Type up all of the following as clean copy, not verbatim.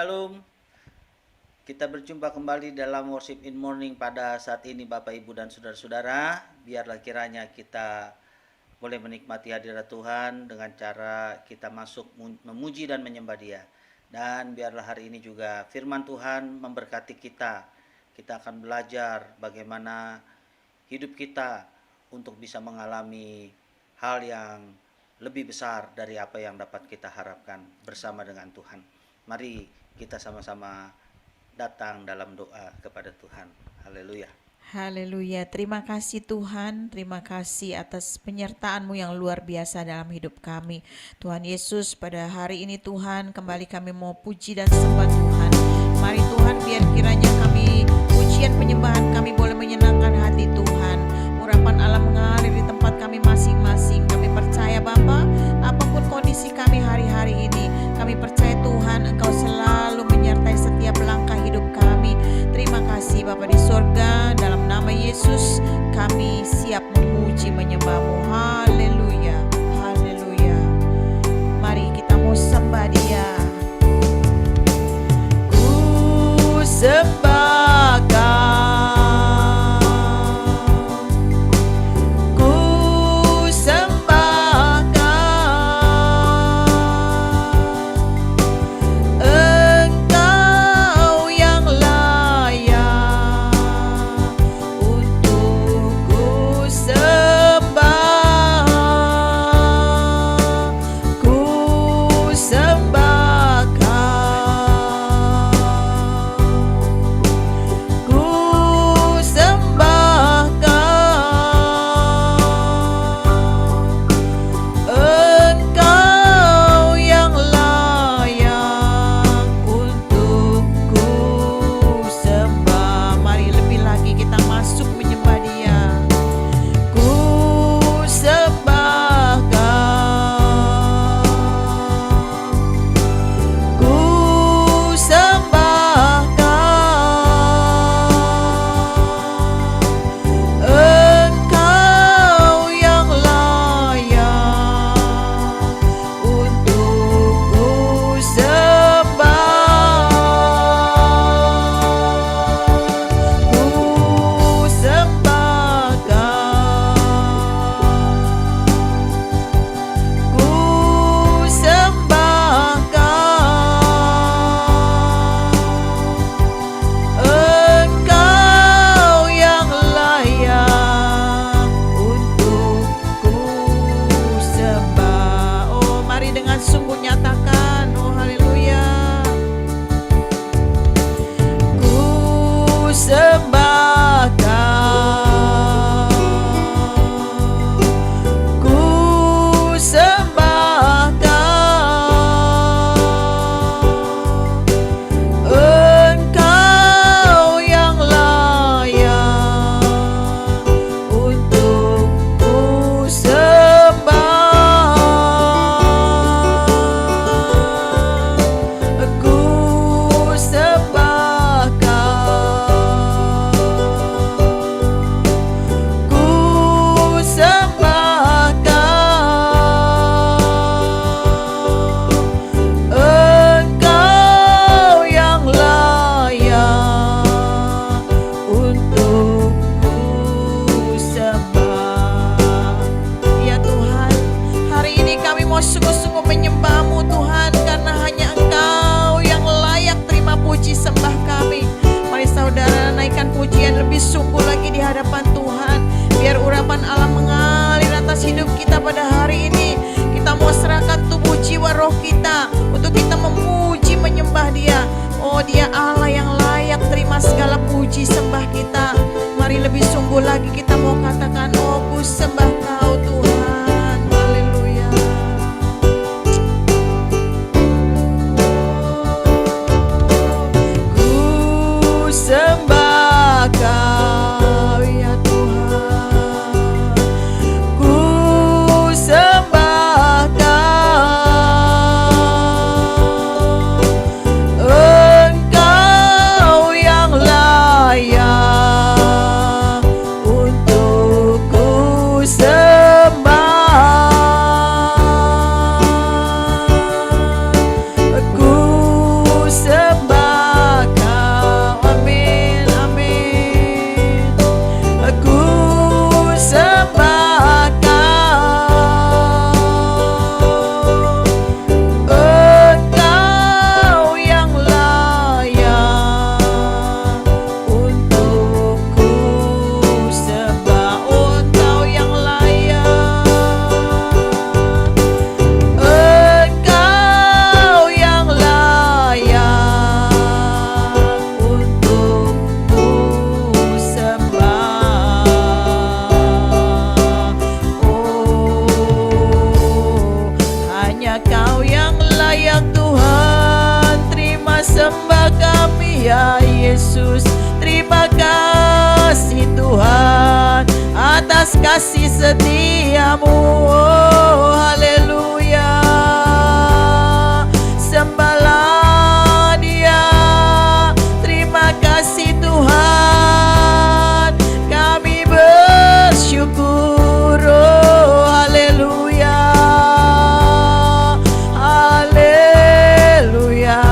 Shalom, kita berjumpa kembali dalam Worship in Morning pada saat ini Bapak Ibu dan Saudara-saudara. Biarlah kiranya kita boleh menikmati hadirat Tuhan dengan cara kita masuk memuji dan menyembah Dia. Dan biarlah hari ini juga firman Tuhan memberkati kita. Kita akan belajar bagaimana hidup kita untuk bisa mengalami hal yang lebih besar dari apa yang dapat kita harapkan bersama dengan Tuhan. Mari kita sama-sama datang dalam doa kepada Tuhan. Haleluya. Haleluya, terima kasih Tuhan, terima kasih atas penyertaan-Mu yang luar biasa dalam hidup kami. Tuhan Yesus, pada hari ini Tuhan, kembali kami mau puji dan sembah Tuhan. Mari Tuhan, biar kiranya kami, pujian penyembahan kami boleh menyenangkan hati Tuhan. Urapan Allah mengalir di tempat kami masing-masing. Kami percaya Bapa, apapun kondisi kami hari-hari ini, kami percaya Tuhan, Engkau selalu menyertai setiap langkah hidup kami. Terima kasih Bapa di sorga, dalam nama Yesus kami siap memuji menyembah-Mu. Haleluya, haleluya. Mari kita mau sembah Dia. Ku sembah Kau, ku sembah Kau, Engkau yang layak untuk ku sembah. Ku sembah Kau, ku sembah Kau, Engkau yang layak untuk ku sembah. Mari lebih lagi kita masuk menyembah Dia. Ku sembah Kau, ku sembah Kau, Engkau yang layak untuk ku sembah. Ku sembah Kau, ku sembah Kau, Engkau yang layak untuk ku sembah. Oh, mari dengan sungguh nyatakan, oh haleluya. Ku sembah Kau, ku sembah Kau, Engkau yang layak untuk ku sembah. Ku sembah Kau, ku sembah Kau, Engkau yang layak untuk ku sembah. Ya Tuhan, hari ini kami mau sungguh-sungguh menyembah-Mu Tuhan, karena hanya Engkau yang layak terima puji sembah kami. Mari saudara naikkan pujian lebih sungguh lagi di hadapan Tuhan. Biar urapan Allah mengalir atas hidup kita pada hari ini. Kita mau serahkan tubuh jiwa roh kita untuk kita memuji menyembah Dia. Oh, Dia Allah yang layak terima segala puji sembah kita. Mari lebih sungguh lagi kita mau katakan, oh ku sembah Kau Tuhan. Haleluya. Ku sembah Kau ya Tuhan, ku sembah Kau, Engkau yang layak untuk Tuhan, atas kasih setiamu. Oh, haleluya. Sembahlah Dia. Terima kasih Tuhan, kami bersyukur. Oh, haleluya. Haleluya.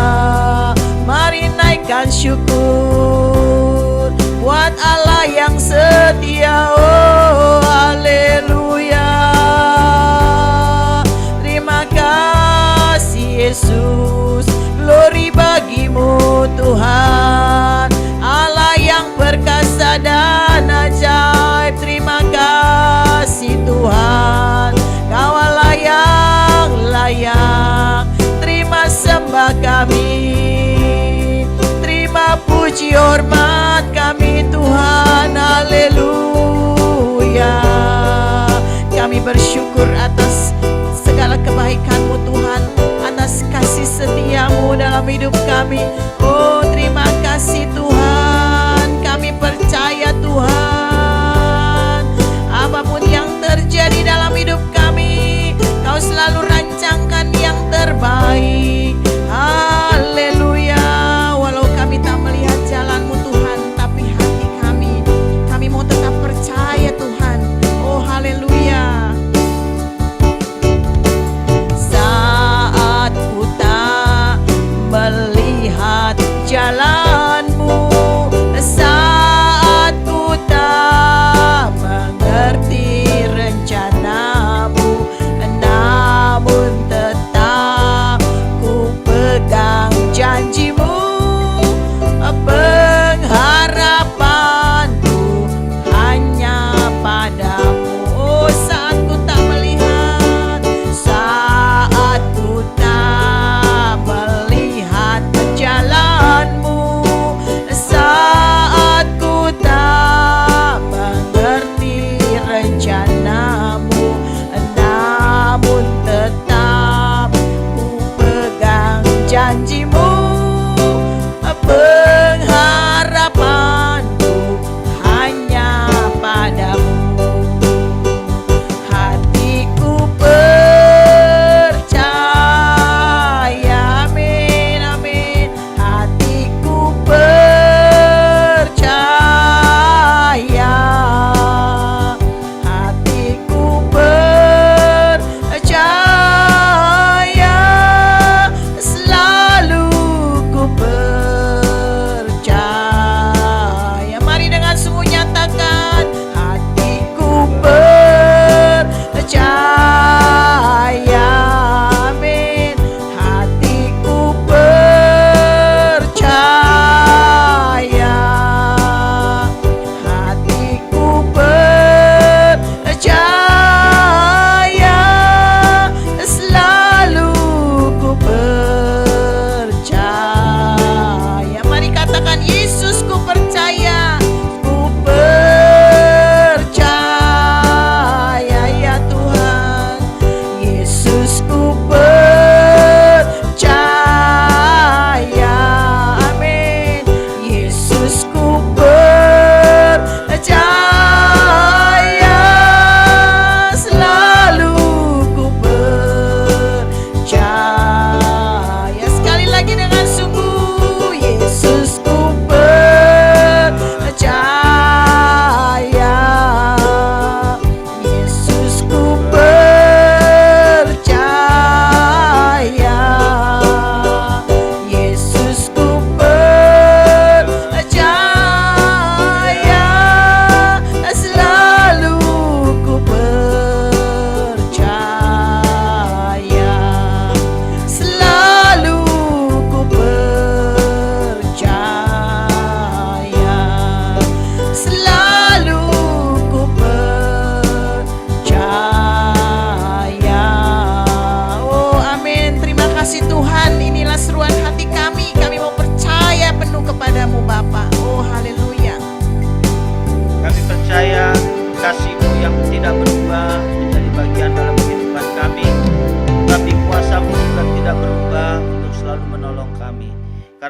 Mari naikkan syukur buat Allah yang setia. Oh, haleluya. Terima kasih Yesus, glory bagimu Tuhan, Allah yang perkasa dan ajaib. Terima kasih Tuhan, Kau Allah yang layak terima sembah kami, terima puji hormat kami Tuhan. Haleluya. Kami bersyukur atas segala kebaikan-Mu Tuhan, atas kasih setia-Mu dalam hidup kami. Oh, terima kasih Tuhan. Kami percaya Tuhan, apapun yang terjadi dalam hidup kami, Kau selalu rancangkan yang terbaik. Haleluya. Walau kami tak melihat jalan-Mu Tuhan, tapi hati kami mau tetap percaya Tuhan. Oh, haleluya. Saat ku tak melihat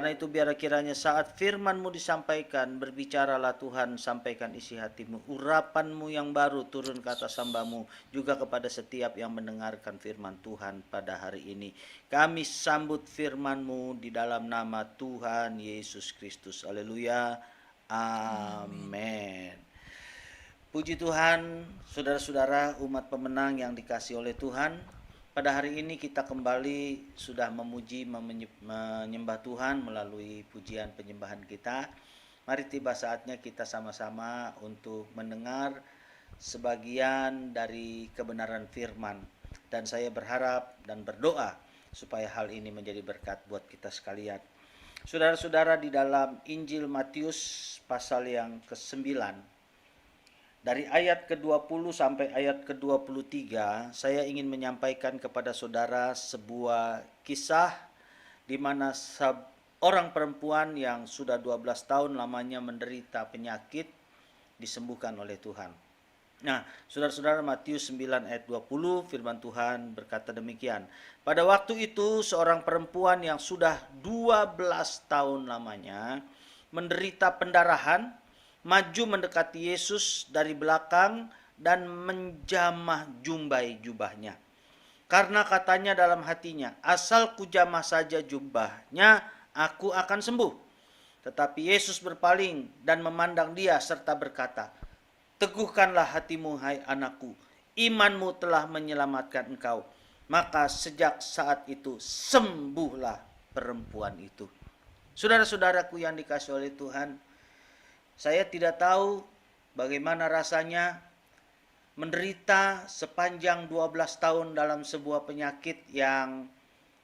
Karena itu biarlah kiranya saat firman-Mu disampaikan, berbicaralah Tuhan, sampaikan isi hati-Mu, urapan-Mu yang baru turun ke atas hamba-Mu, juga kepada setiap yang mendengarkan firman Tuhan pada hari ini. Kami sambut firman-Mu di dalam nama Tuhan Yesus Kristus. Haleluya. Amin. Puji Tuhan, saudara-saudara umat pemenang yang dikasihi oleh Tuhan. Pada hari ini kita kembali sudah memuji, menyembah Tuhan melalui pujian penyembahan kita. Mari tiba saatnya kita sama-sama untuk mendengar sebagian dari kebenaran firman. Dan saya berharap dan berdoa supaya hal ini menjadi berkat buat kita sekalian. Saudara-saudara, di dalam Injil Matius pasal yang ke-9, dari ayat ke-20 sampai ayat ke-23, saya ingin menyampaikan kepada saudara sebuah kisah di mana seorang perempuan yang sudah 12 tahun lamanya menderita penyakit disembuhkan oleh Tuhan. Nah, saudara-saudara, Matius 9 ayat 20, firman Tuhan berkata demikian. Pada waktu itu seorang perempuan yang sudah 12 tahun lamanya menderita pendarahan, maju mendekati Yesus dari belakang dan menjamah jumbai jubahnya. Karena katanya dalam hatinya, asal kujamah saja jubahnya, aku akan sembuh. Tetapi Yesus berpaling dan memandang dia serta berkata, teguhkanlah hatimu hai anakku, imanmu telah menyelamatkan engkau. Maka sejak saat itu sembuhlah perempuan itu. Saudara-saudaraku yang dikasihi oleh Tuhan, saya tidak tahu bagaimana rasanya menderita sepanjang 12 tahun dalam sebuah penyakit yang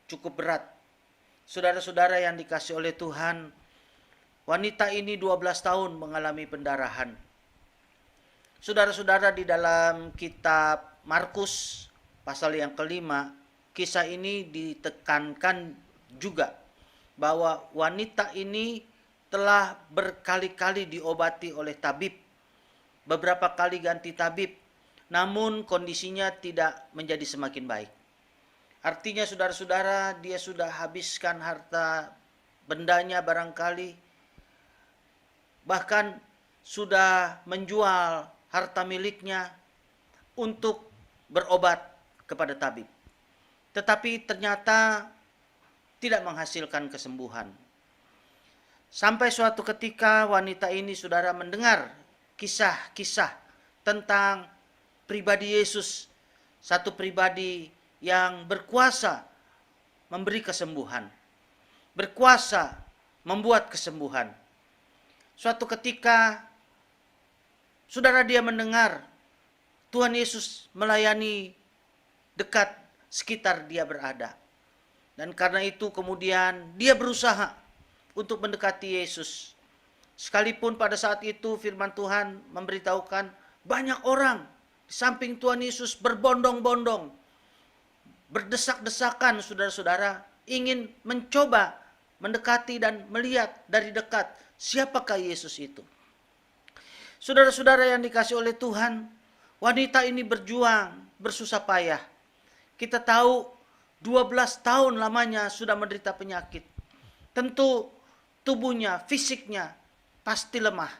cukup berat. Saudara-saudara yang dikasihi oleh Tuhan, wanita ini 12 tahun mengalami pendarahan. Saudara-saudara, di dalam kitab Markus pasal yang kelima, kisah ini ditekankan juga bahwa wanita ini telah berkali-kali diobati oleh tabib, beberapa kali ganti tabib, namun kondisinya tidak menjadi semakin baik. Artinya saudara-saudara, dia sudah habiskan harta bendanya barangkali, bahkan sudah menjual harta miliknya untuk berobat kepada tabib. Tetapi ternyata tidak menghasilkan kesembuhan. Sampai suatu ketika wanita ini, saudara, mendengar kisah-kisah tentang pribadi Yesus, satu pribadi yang berkuasa memberi kesembuhan, berkuasa membuat kesembuhan. Suatu ketika, saudara, dia mendengar Tuhan Yesus melayani dekat sekitar dia berada. Dan karena itu kemudian dia berusaha untuk mendekati Yesus. Sekalipun pada saat itu firman Tuhan memberitahukan banyak orang di samping Tuhan Yesus berbondong-bondong, berdesak-desakan, saudara-saudara, ingin mencoba mendekati dan melihat dari dekat siapakah Yesus itu. Saudara-saudara yang dikasihi oleh Tuhan, wanita ini berjuang, bersusah payah. Kita tahu 12 tahun lamanya sudah menderita penyakit. Tentu tubuhnya, fisiknya pasti lemah.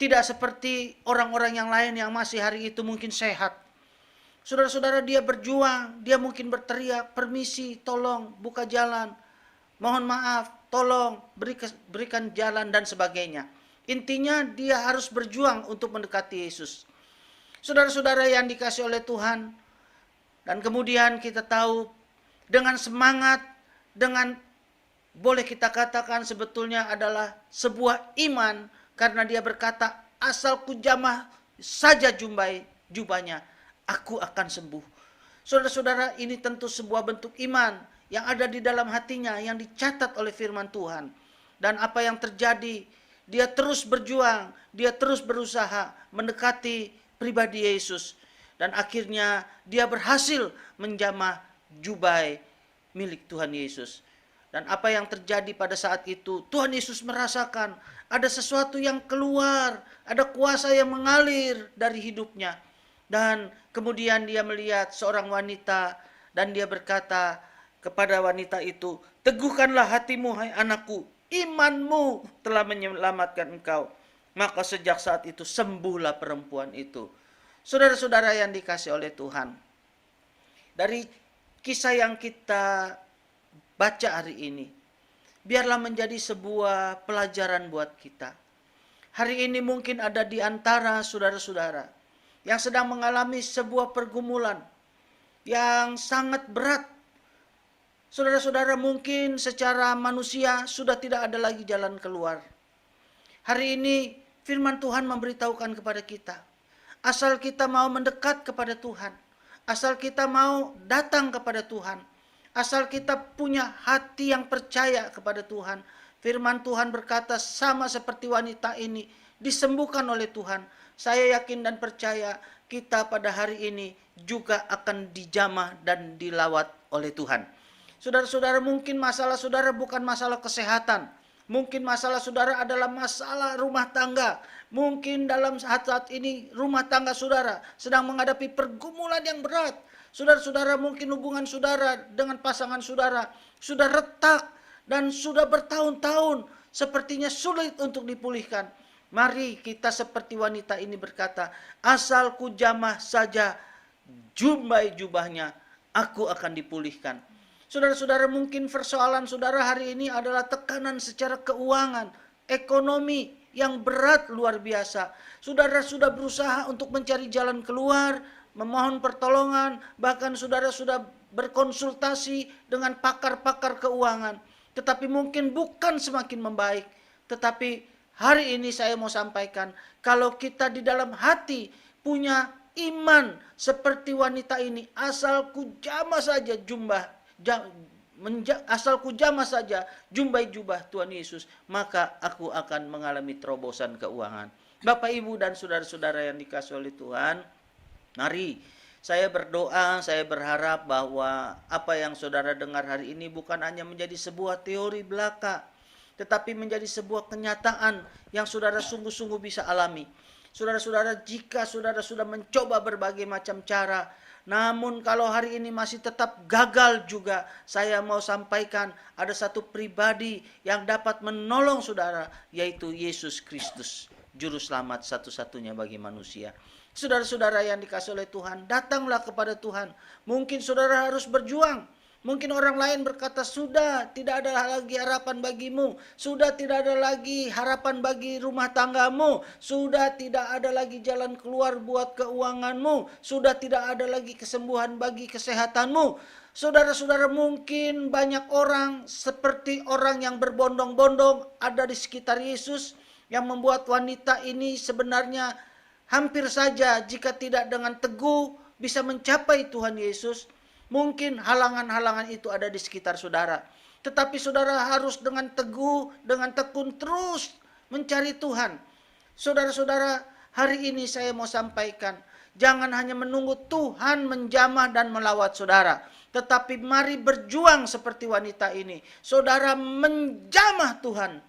Tidak seperti orang-orang yang lain yang masih hari itu mungkin sehat. Saudara-saudara, dia berjuang, dia mungkin berteriak, permisi, tolong buka jalan, mohon maaf, tolong berikan jalan dan sebagainya. Intinya dia harus berjuang untuk mendekati Yesus. Saudara-saudara yang dikasihi oleh Tuhan, dan kemudian kita tahu dengan semangat, dengan boleh kita katakan sebetulnya adalah sebuah iman, karena dia berkata, asal kujamah saja jubahnya, aku akan sembuh. Saudara-saudara, ini tentu sebuah bentuk iman yang ada di dalam hatinya, yang dicatat oleh firman Tuhan. Dan apa yang terjadi, dia terus berjuang, dia terus berusaha mendekati pribadi Yesus. Dan akhirnya dia berhasil menjamah jubah milik Tuhan Yesus. Dan apa yang terjadi pada saat itu, Tuhan Yesus merasakan ada sesuatu yang keluar, ada kuasa yang mengalir dari hidupnya. Dan kemudian dia melihat seorang wanita dan dia berkata kepada wanita itu, teguhkanlah hatimu hai anakku, imanmu telah menyelamatkan engkau. Maka sejak saat itu sembuhlah perempuan itu. Saudara-saudara yang dikasih oleh Tuhan, dari kisah yang kita baca hari ini, biarlah menjadi sebuah pelajaran buat kita. Hari ini mungkin ada di antara saudara-saudara yang sedang mengalami sebuah pergumulan yang sangat berat. Saudara-saudara, mungkin secara manusia sudah tidak ada lagi jalan keluar. Hari ini firman Tuhan memberitahukan kepada kita, asal kita mau mendekat kepada Tuhan, asal kita mau datang kepada Tuhan, asal kita punya hati yang percaya kepada Tuhan. Firman Tuhan berkata sama seperti wanita ini disembuhkan oleh Tuhan. Saya yakin dan percaya kita pada hari ini juga akan dijamah dan dilawat oleh Tuhan. Saudara-saudara, mungkin masalah saudara bukan masalah kesehatan. Mungkin masalah saudara adalah masalah rumah tangga. Mungkin dalam saat-saat ini rumah tangga saudara sedang menghadapi pergumulan yang berat. Saudara-saudara, mungkin hubungan saudara dengan pasangan saudara sudah retak dan sudah bertahun-tahun sepertinya sulit untuk dipulihkan. Mari kita seperti wanita ini berkata, asal ku jamah saja jumbai jubahnya, aku akan dipulihkan. Saudara-saudara, mungkin persoalan saudara hari ini adalah tekanan secara keuangan, ekonomi yang berat luar biasa. Saudara sudah berusaha untuk mencari jalan keluar, memohon pertolongan, bahkan saudara sudah berkonsultasi dengan pakar-pakar keuangan. Tetapi mungkin bukan semakin membaik. Tetapi hari ini saya mau sampaikan, kalau kita di dalam hati punya iman seperti wanita ini, asal ku jamah saja asal ku jamah saja jumbai jubah Tuhan Yesus, maka aku akan mengalami terobosan keuangan. Bapak, Ibu, dan saudara-saudara yang dikasihi oleh Tuhan, mari saya berdoa, saya berharap bahwa apa yang saudara dengar hari ini bukan hanya menjadi sebuah teori belaka, tetapi menjadi sebuah kenyataan yang saudara sungguh-sungguh bisa alami. Saudara-saudara, jika saudara sudah mencoba berbagai macam cara, namun kalau hari ini masih tetap gagal juga, saya mau sampaikan ada satu pribadi yang dapat menolong saudara, yaitu Yesus Kristus, Juru Selamat satu-satunya bagi manusia. Saudara-saudara yang dikasihi oleh Tuhan, datanglah kepada Tuhan. Mungkin saudara harus berjuang. Mungkin orang lain berkata, sudah tidak ada lagi harapan bagimu. Sudah tidak ada lagi harapan bagi rumah tanggamu. Sudah tidak ada lagi jalan keluar buat keuanganmu. Sudah tidak ada lagi kesembuhan bagi kesehatanmu. Saudara-saudara, mungkin banyak orang seperti orang yang berbondong-bondong ada di sekitar Yesus, yang membuat wanita ini sebenarnya hampir saja jika tidak dengan teguh bisa mencapai Tuhan Yesus. Mungkin halangan-halangan itu ada di sekitar saudara. Tetapi saudara harus dengan teguh, dengan tekun terus mencari Tuhan. Saudara-saudara, hari ini saya mau sampaikan, jangan hanya menunggu Tuhan menjamah dan melawat saudara, tetapi mari berjuang seperti wanita ini. Saudara menjamah Tuhan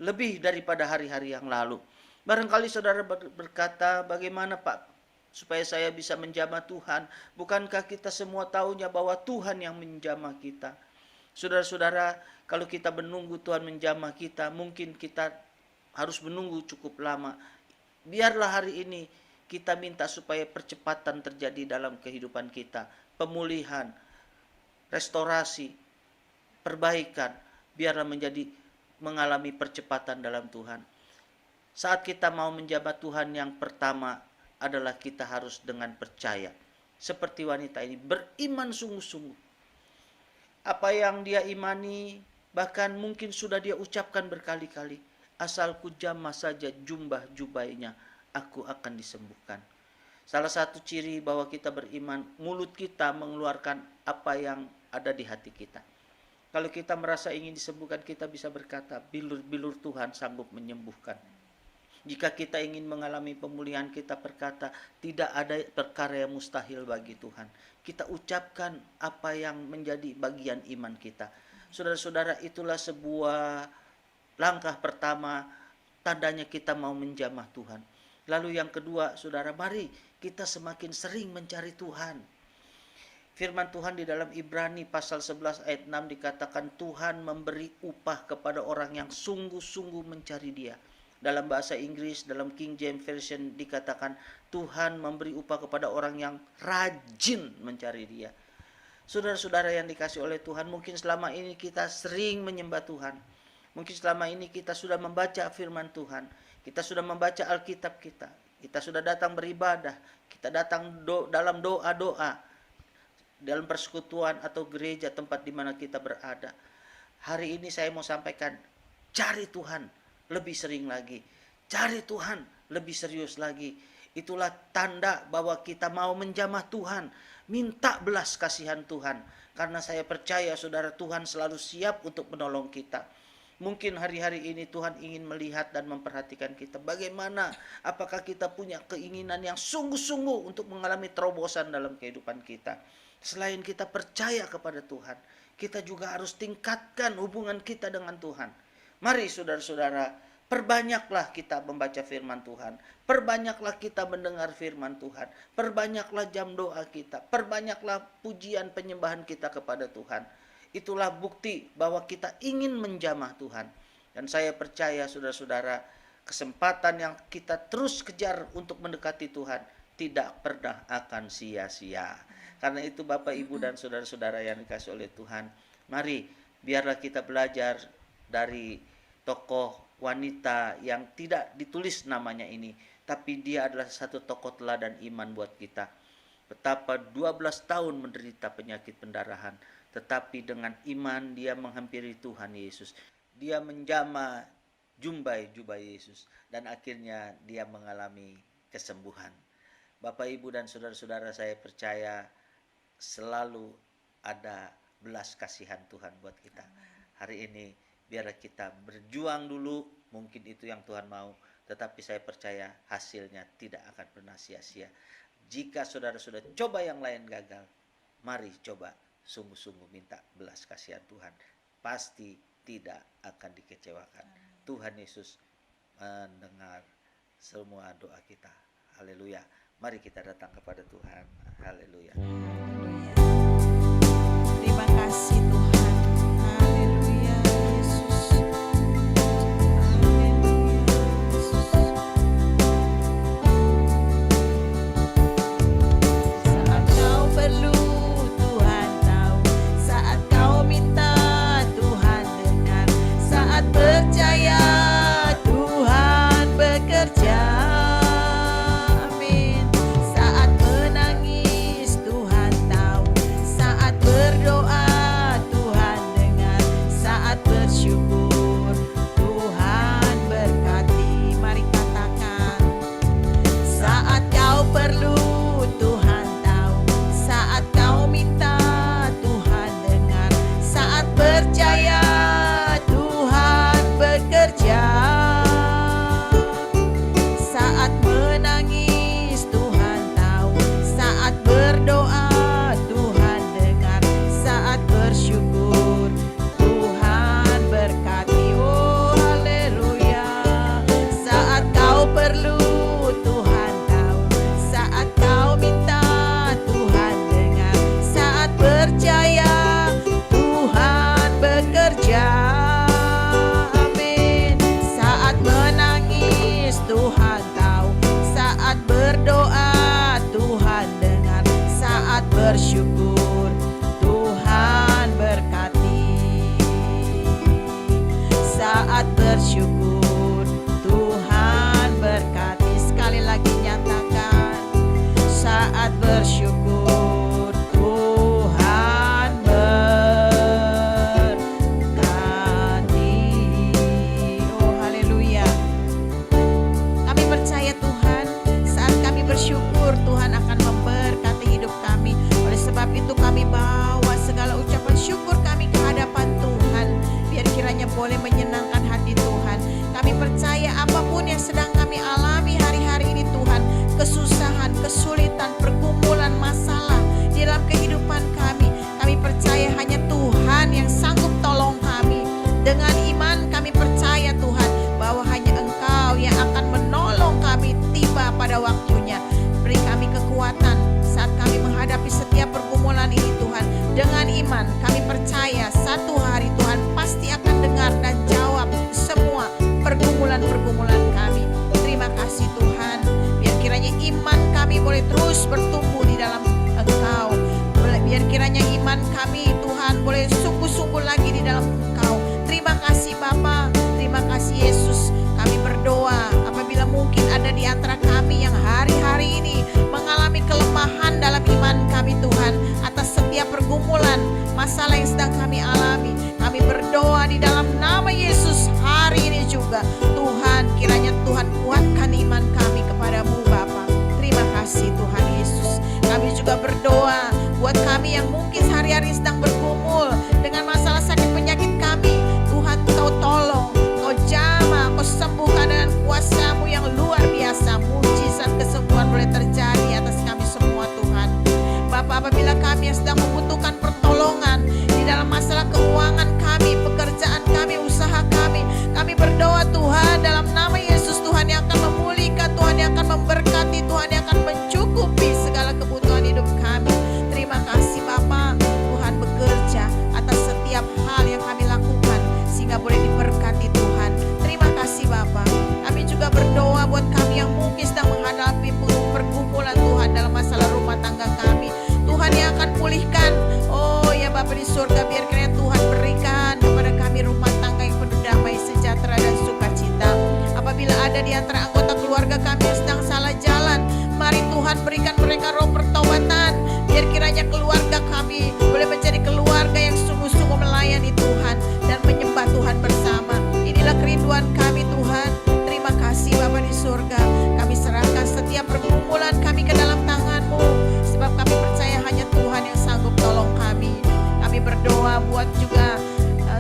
lebih daripada hari-hari yang lalu. Barangkali saudara berkata, bagaimana Pak supaya saya bisa menjamah Tuhan? Bukankah kita semua tahunya bahwa Tuhan yang menjamah kita? Saudara-saudara, kalau kita menunggu Tuhan menjamah kita, mungkin kita harus menunggu cukup lama. Biarlah hari ini kita minta supaya percepatan terjadi dalam kehidupan kita. Pemulihan, restorasi, perbaikan, biarlah mengalami percepatan dalam Tuhan. Saat kita mau menjabat Tuhan, yang pertama adalah kita harus dengan percaya. Seperti wanita ini, beriman sungguh-sungguh. Apa yang dia imani, bahkan mungkin sudah dia ucapkan berkali-kali, asal ku jamah saja jubahnya, aku akan disembuhkan. Salah satu ciri bahwa kita beriman, mulut kita mengeluarkan apa yang ada di hati kita. Kalau kita merasa ingin disembuhkan, kita bisa berkata, bilur-bilur Tuhan sanggup menyembuhkan. Jika kita ingin mengalami pemulihan, kita berkata, tidak ada perkara yang mustahil bagi Tuhan. Kita ucapkan apa yang menjadi bagian iman kita. Saudara-saudara, itulah sebuah langkah pertama, tandanya kita mau menjamah Tuhan. Lalu yang kedua, saudara, mari kita semakin sering mencari Tuhan. Firman Tuhan di dalam Ibrani pasal 11 ayat 6 dikatakan Tuhan memberi upah kepada orang yang sungguh-sungguh mencari Dia. Dalam bahasa Inggris, dalam King James Version dikatakan Tuhan memberi upah kepada orang yang rajin mencari Dia. Saudara-saudara yang dikasih oleh Tuhan, mungkin selama ini kita sering menyembah Tuhan. Mungkin selama ini kita sudah membaca firman Tuhan. Kita sudah membaca Alkitab kita. Kita sudah datang beribadah. Kita datang dalam doa-doa. Dalam persekutuan atau gereja tempat di mana kita berada. Hari ini saya mau sampaikan, cari Tuhan lebih sering lagi. Cari Tuhan lebih serius lagi. Itulah tanda bahwa kita mau menjamah Tuhan. Minta belas kasihan Tuhan. Karena saya percaya saudara, Tuhan selalu siap untuk menolong kita. Mungkin hari-hari ini Tuhan ingin melihat dan memperhatikan kita. Bagaimana, apakah kita punya keinginan yang sungguh-sungguh untuk mengalami terobosan dalam kehidupan kita. Selain kita percaya kepada Tuhan, kita juga harus tingkatkan hubungan kita dengan Tuhan. Mari saudara-saudara, perbanyaklah kita membaca firman Tuhan. Perbanyaklah kita mendengar firman Tuhan. Perbanyaklah jam doa kita. Perbanyaklah pujian penyembahan kita kepada Tuhan. Itulah bukti bahwa kita ingin menjamah Tuhan. Dan saya percaya saudara-saudara, kesempatan yang kita terus kejar untuk mendekati Tuhan tidak pernah akan sia-sia. Karena itu Bapak, Ibu, dan saudara-saudara yang dikasih oleh Tuhan, mari biarlah kita belajar dari tokoh wanita yang tidak ditulis namanya ini, tapi dia adalah satu tokoh teladan iman buat kita. Betapa 12 tahun menderita penyakit pendarahan, tetapi dengan iman dia menghampiri Tuhan Yesus. Dia menjamah jubah Yesus dan akhirnya dia mengalami kesembuhan. Bapak, Ibu, dan saudara-saudara, saya percaya selalu ada belas kasihan Tuhan buat kita. Hari ini biarlah kita berjuang dulu, mungkin itu yang Tuhan mau, tetapi saya percaya hasilnya tidak akan pernah sia-sia. Jika saudara sudah coba yang lain gagal, mari coba sungguh-sungguh minta belas kasihan Tuhan. Pasti tidak akan dikecewakan. Tuhan Yesus mendengar semua doa kita. Haleluya. Mari kita datang kepada Tuhan. Haleluya. Terima kasih Tuhan. Haleluya Yesus. Haleluya Yesus. Saat kau perlu Tuhan tahu, saat kau minta Tuhan dengar, saat percaya Tuhan bekerja. Bersyukur Tuhan berkati. Saat bersyukur Tuhan berkati. Sekali lagi nyatakan, saat bersyukur Tuhan berkati. Oh haleluya. Kami percaya Tuhan, saat kami bersyukur Tuhan akan memberkati hidup kami. Sebab itu kami bawa segala ucapan syukur kami ke hadapan Tuhan, biar kiranya boleh menyenangkan hati Tuhan. Kami percaya apapun yang sedang kami alami hari-hari ini Tuhan, kesusahan, kesulitan, pergumulan, masalah di dalam kehidupan kami, kami percaya hanya Tuhan yang sanggup tolong kami. Dengan iman kami percaya Tuhan bahwa hanya Engkau yang akan menolong kami tiba pada waktunya. Beri kami kekuatan saat kami menghadapi setiap pergumulan ini terus bertumbuh di dalam Engkau. Biar kiranya iman kami Tuhan boleh sungguh-sungguh lagi di dalam Engkau. Terima kasih Bapa, terima kasih Yesus. Kami berdoa apabila mungkin ada di antara kami yang hari-hari ini mengalami kelemahan dalam iman kami Tuhan, atas setiap pergumulan, masalah yang sedang kami alami, kami berdoa di dalam nama Yesus hari ini juga. Tuhan, kiranya Tuhan kuatkan iman kami kepadamu Bapa. Terima kasih Tuhan Yesus. Kami juga berdoa buat kami yang mungkin sehari-hari sedang bergumul dengan masalah sakit penyakit kami. Tuhan, Kau tolong, Kau jamah, Kau sembuhkan dengan kuasa-Mu yang luar biasa. Mujizat kesembuhan boleh terjadi atas kami semua Tuhan. Bapak, apabila kami yang sedang membutuhkan pertolongan di dalam masalah keuangan kami, pekerjaan kami, usaha kami berdoa Tuhan dalam nama Yesus. Tuhan yang akan memulihkan, Tuhan yang akan memberkati, Tuhan yang akan mencukupi segala kebutuhan hidup kami. Terima kasih Bapa, Tuhan bekerja atas setiap hal yang kami lakukan sehingga boleh diberkati Tuhan. Terima kasih Bapa. Kami juga berdoa buat kami yang mungkin sedang menghadapi pergumulan Tuhan dalam masalah rumah tangga kami. Tuhan yang akan pulihkan. Oh ya Bapa di surga, biar kiranya Tuhan berikan kepada kami rumah tangga yang penuh damai, sejahtera dan sukacita. Apabila ada di antara anggota keluarga kami yang sedang salah jalan, mari Tuhan berikan mereka roh pertobatan. Biar kiranya keluarga kami boleh menjadi keluarga yang sungguh-sungguh melayani Tuhan dan menyembah Tuhan bersama. Inilah kerinduan kami Tuhan. Terima kasih Bapa di surga. Kami serahkan setiap pergumulan kami ke dalam tangan-Mu, sebab kami percaya hanya Tuhan yang sanggup tolong kami. Kami berdoa buat juga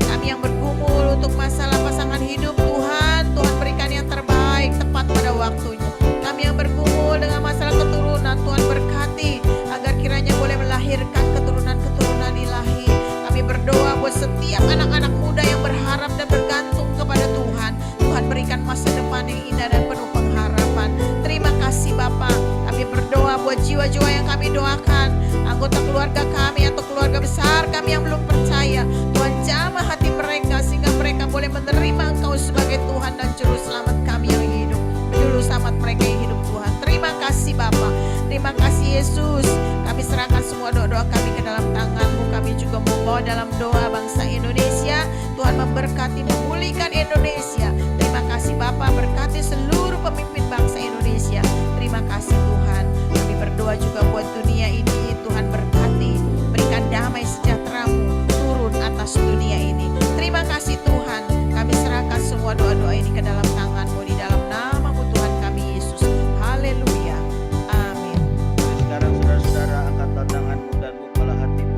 kami yang bergumul untuk masalah pasangan hidup Tuhan. Tuhan berikan yang terbaik tepat pada waktunya. Kami yang bergumul dengan masalah keturunan, Tuhan berkati agar kiranya boleh melahirkan keturunan-keturunan ilahi. Kami berdoa buat setiap anak-anak muda yang berharap dan bergantung kepada Tuhan. Tuhan berikan masa depan yang indah dan penuh pengharapan. Terima kasih Bapa. Kami berdoa buat jiwa-jiwa yang kami doakan, anggota keluarga kami atau keluarga besar kami yang belum percaya. Tuhan jamah hati mereka sehingga mereka boleh menerima Engkau sebagai Tuhan dan Juru Selamat kami yang hidup, Juru Selamat mereka yang hidup Tuhan. Terima kasih Bapa. Terima kasih Yesus. Kami serahkan semua doa-doa kami ke dalam tangan-Mu. Kami juga membawa dalam doa bangsa Indonesia. Tuhan memberkati, memulihkan Indonesia. Terima kasih Bapa, berkati seluruh pemimpin bangsa Indonesia. Terima kasih Tuhan. Kami berdoa juga buat dunia ini. Tuhan berkati, berikan damai sejahtera-Mu turun atas dunia ini. Terima kasih Tuhan. Kami serahkan semua doa-doa ini ke dalam tangan-Mu, di dalam nama-Mu Tuhan kami Yesus. Haleluya. Amin. Sekarang saudara-saudara, angkatlah tanganmu dan bukalah hatimu.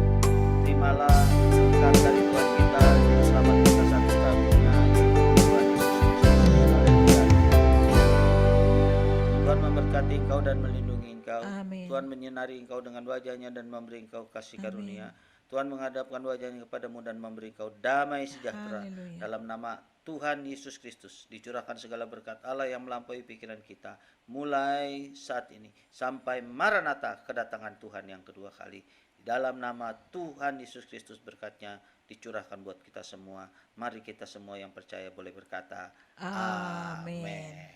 Terimalah berkat dari Tuhan kita, Juru Selamat kita satu-satunya, yaitu Tuhan Yesus Kristus. Haleluya. Tuhan memberkati engkau dan melindungi engkau. Amin. Tuhan menyinari engkau dengan wajah-Nya dan memberi engkau kasih karunia. Tuhan menghadapkan wajah-Nya kepadamu dan memberi engkau damai sejahtera. Haleluya. Dalam nama Tuhan Yesus Kristus dicurahkan segala berkat Allah yang melampaui pikiran kita mulai saat ini sampai Maranatha, kedatangan Tuhan yang kedua kali. Dalam nama Tuhan Yesus Kristus berkat-Nya dicurahkan buat kita semua. Mari kita semua yang percaya boleh berkata Amin.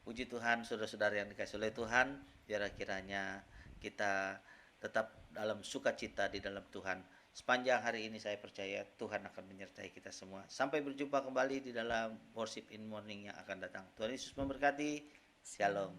Puji Tuhan, saudara-saudara yang dikasihi oleh Tuhan. Biar kiranya kita tetap dalam sukacita di dalam Tuhan. Sepanjang hari ini saya percaya Tuhan akan menyertai kita semua. Sampai berjumpa kembali di dalam Worship in Morning yang akan datang. Tuhan Yesus memberkati. Shalom.